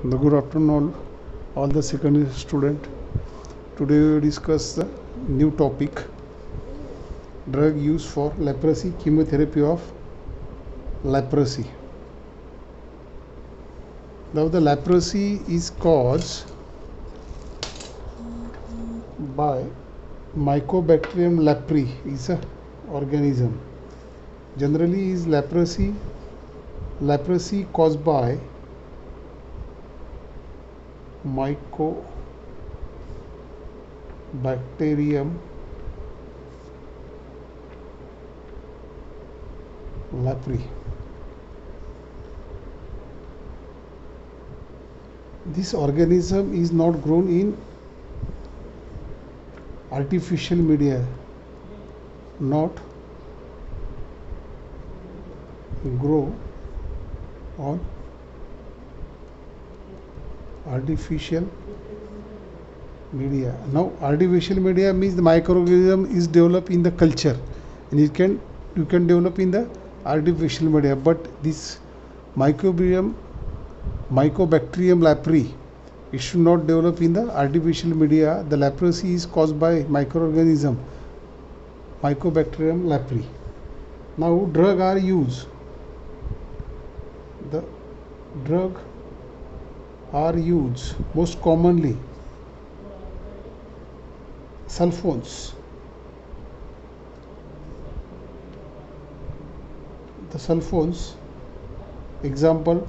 The good afternoon, all the secondary student. Today we will discuss the new topic: drug used for leprosy, chemotherapy of leprosy. Now the leprosy is caused by Mycobacterium leprae. Is a organism. Generally, is leprosy caused by Mycobacterium leprae. This organism is not grown in artificial media, not grow on artificial media. Now artificial media means the microorganism is developed in the culture, and you can develop in the artificial media, but this Mycobacterium leprae, it should not develop in the artificial media. The leprosy is caused by microorganism Mycobacterium leprae. Now drug are used. The drug are used most commonly sulfones. The sulfones, example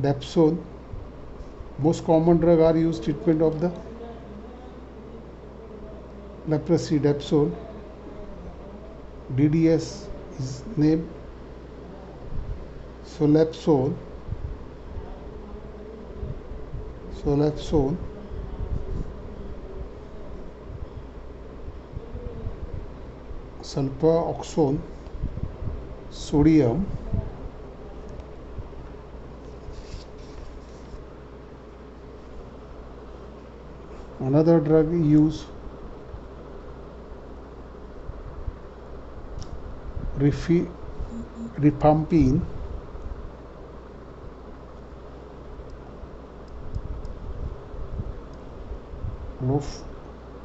dapsone. Most common drug are used treatment of the leprosy. Dapsone, DDS is name, solapsone, sulfaoxone, sodium, another drug used rifampicin,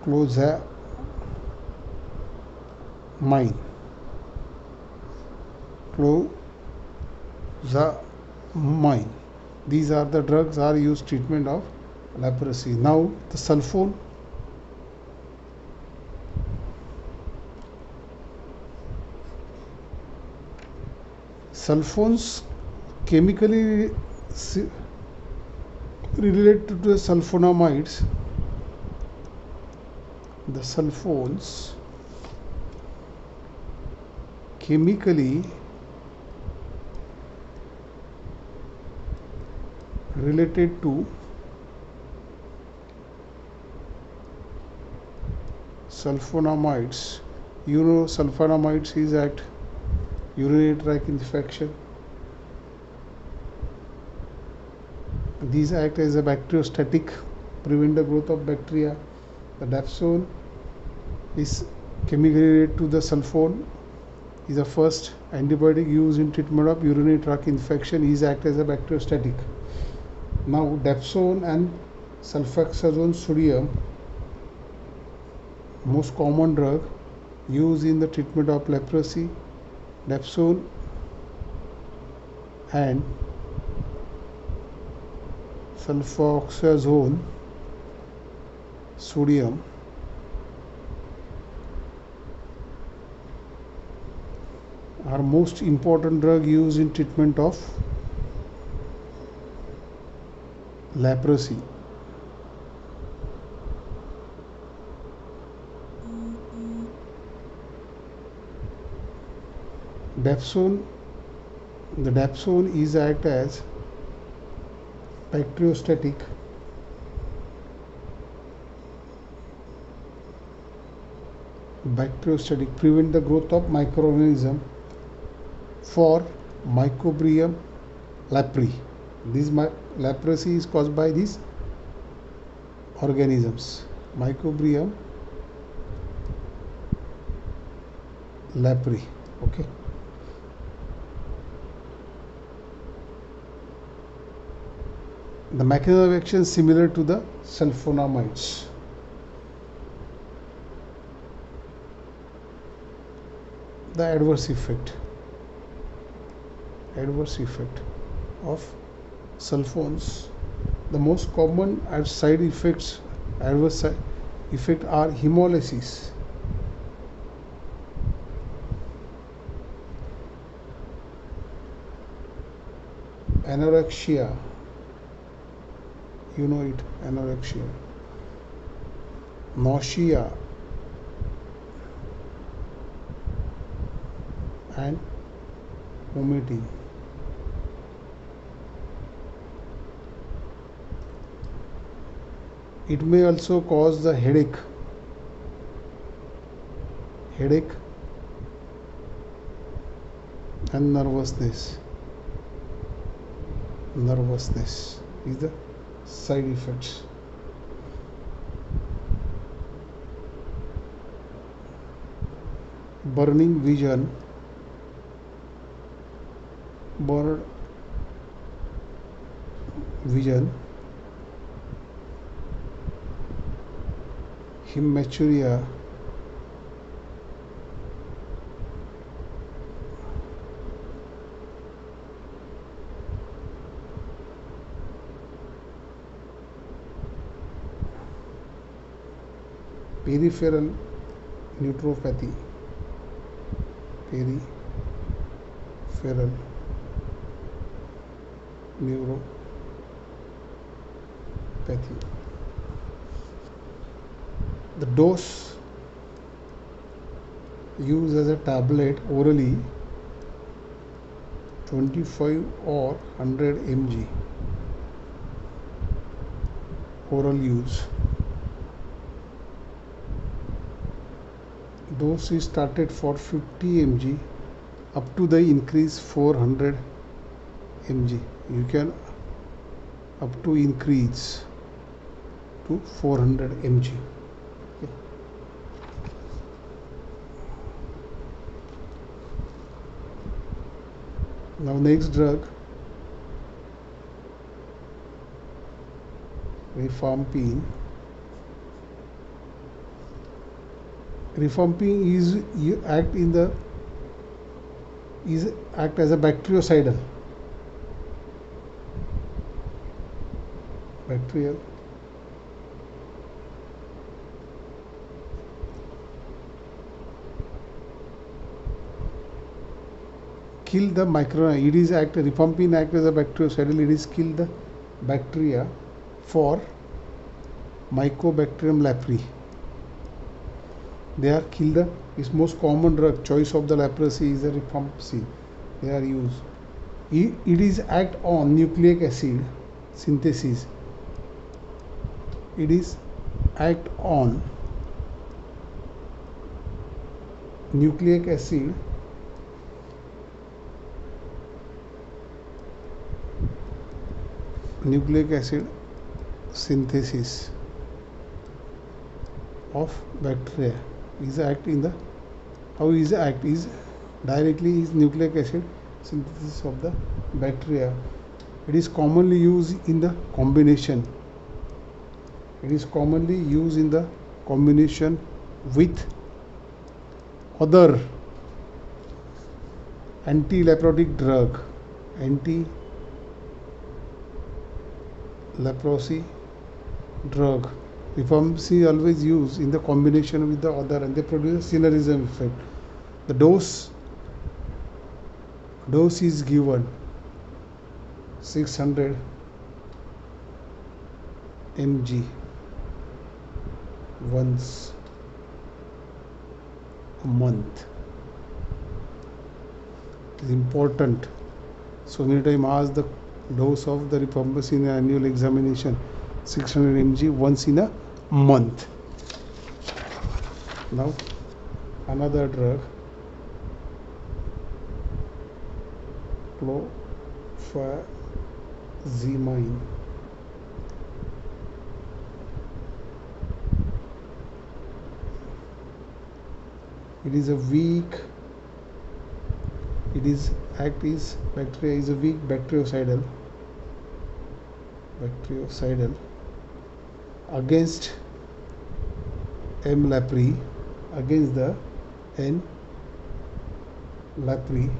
clozamine. These are the drugs are used treatment of leprosy. Now the sulfones chemically related to the sulfonamides. The sulfones chemically related to sulfonamides. You know, sulfonamides is at urinary tract infection. These act as a bacteriostatic, prevent the growth of bacteria. The dapsone is chemically related to the sulfone, is the first antibiotic used in treatment of urinary tract infection. Is act as a bacteriostatic. Now dapsone and sulfaxazone sodium, most common drug used in the treatment of leprosy. Dapsone and sulfaxazone sodium are most important drug used in treatment of leprosy. Dapsone, the dapsone is act as bacteriostatic, prevent the growth of microorganism for Mycobacterium leprae. This leprosy is caused by these organisms, Mycobacterium leprae. Okay. The mechanism of action is similar to the sulfonamides. The adverse effect of sulfones. The most common adverse effects are hemolysis, anorexia, you know it, anorexia, nausea, and vomiting. It may also cause the headache and nervousness is the side effects. Burning vision, blurred vision, hematuria, peripheral neuropathy, The dose used as a tablet orally 25 or 100 mg oral use. Dose is started for 50 mg up to the increase 400 mg. You can up to increase to 400 mg. Okay. Now next drug, rifampin. Rifampin act as a bactericidal. Kill the microorganisms. Rifampin act as a bactericidal. It is kill the bacteria for Mycobacterium leprae. They are kill the is most common drug choice of the leprosy is the rifampicin. They are used. It is act on nucleic acid synthesis. It is act on nucleic acid synthesis of bacteria. Is act in the how is act is directly is nucleic acid synthesis of the bacteria. It is commonly used in the combination. With other anti-leprotic drug, leprosy drug. Rifampicin always used in the combination with the other, and they produce a synergism effect. The dose is given 600 mg once a month. It is important. So many times ask the dose of the rifampicin in annual examination. 600 mg once in a month. Now another drug, clofazimine. It is a weak. Bacteria is a weak bactericidal. bactericidal against M. lapri, against the N. lapri.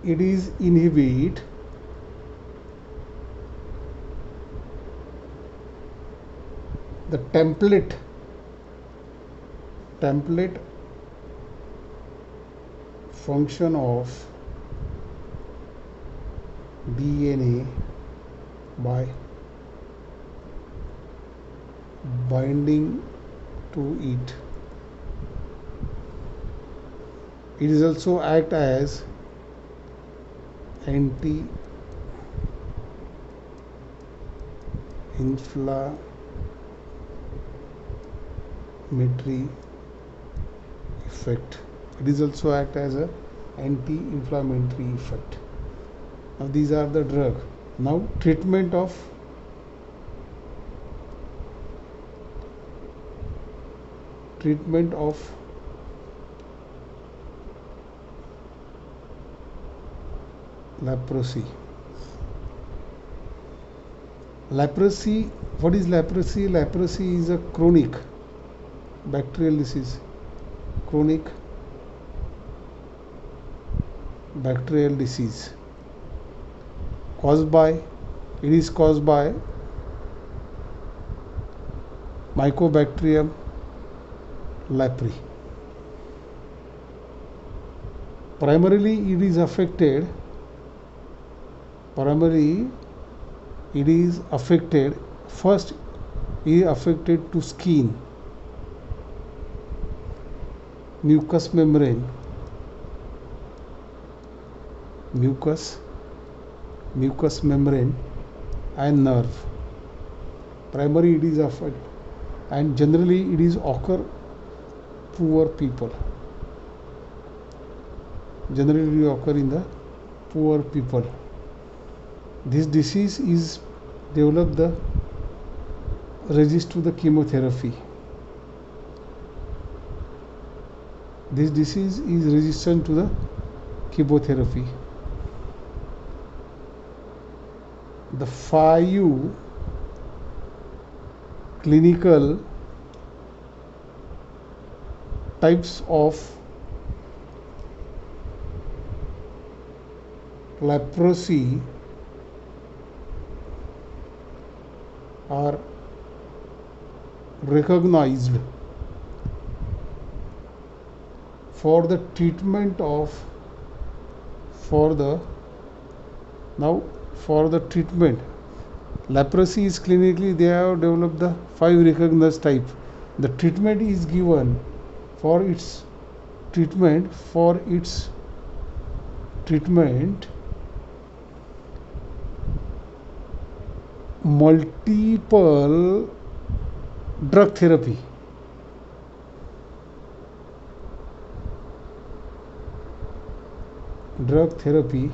It is inhibit the template function of DNA by binding to it. It is also act as anti-inflammatory effect. It is also act as a anti-inflammatory effect. Now these are the drug. Now treatment of leprosy. What is leprosy? Leprosy is a chronic bacterial disease. Chronic bacterial disease caused by Mycobacterium leprae. Primarily it is affected first it is affected to skin, mucous membrane and nerve. Primary it is affected, and generally it is occur poor people. Generally it occur in the poor people. This disease is developed the resist to the chemotherapy. This disease is resistant to the chemotherapy. The 5 clinical types of leprosy are recognized for the treatment leprosy is clinically they have developed the 5 recognized type. The treatment is given for its treatment multiple drug therapy. Drug therapy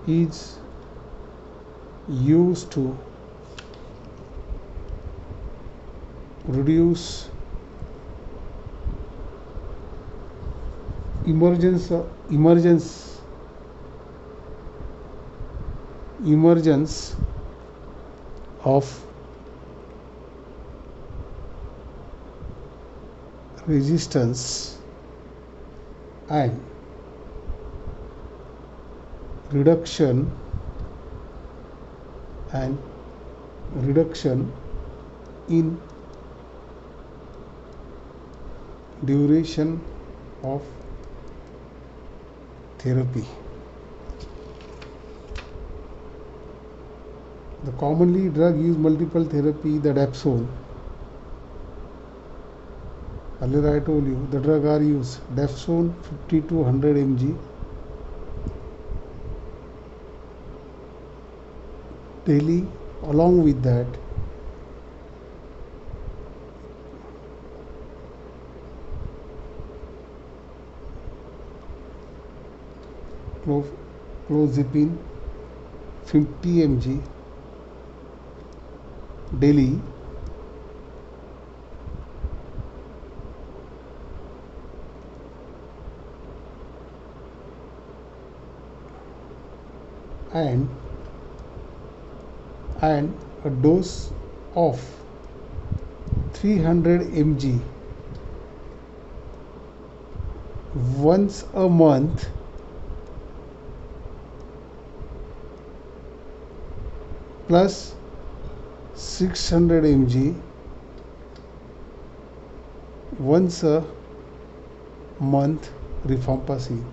is used to reduce emergence of resistance and reduction in duration of therapy. The commonly drug used multiple therapy, the Dapsone. Earlier I told you the drug are used. Dapsone 50 to 100 mg daily. Along with that, clozapine 50 mg daily. and a dose of 300 mg once a month plus 600 mg once a month rifampicin.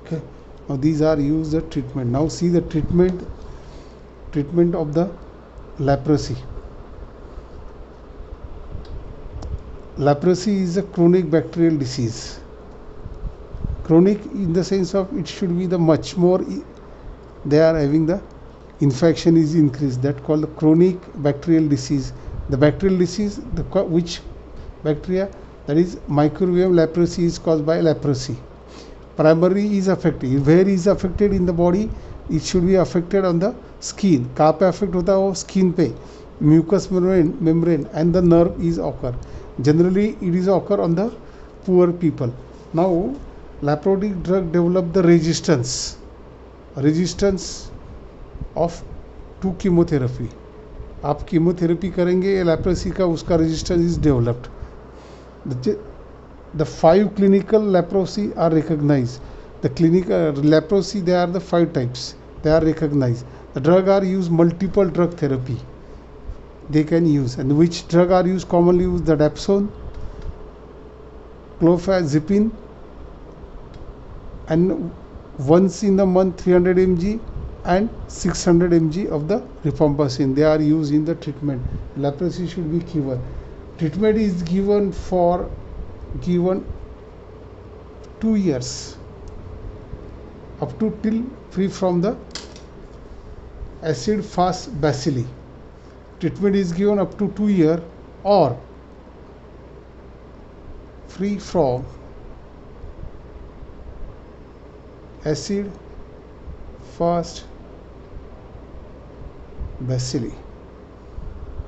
Okay, now these are used the treatment. Now see the treatment of the leprosy. Leprosy is a chronic bacterial disease. Chronic in the sense of it should be the much more they are having the infection is increased, that called the chronic bacterial disease. The bacterial disease, which bacteria, that is Microbiome leprosy, is caused by leprosy. Primary is affected, where is affected in the body, it should be affected on the skin. कहाँ पे affect होता है वो skin पे, mucous membrane and the nerve is occur. Generally it is occur on the poor people. Now leprotic drug develop the resistance of to chemotherapy. आप chemotherapy करेंगे leprosy का, उसका resistance is developed. The 5 clinical leprosy are recognized. The clinical leprosy, they are the 5 types. They are recognized. The drug are used, multiple drug therapy they can use. And which drug are used commonly used? The dapsone, clofazepine, and once in the month 300 mg and 600 mg of the rifampicin. They are used in the treatment. Leprosy should be given. Treatment is given 2 years, up to till free from the acid fast bacilli. Treatment is given up to 2 years or free from acid fast bacilli.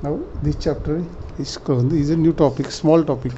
Now this chapter is a new topic, small topic.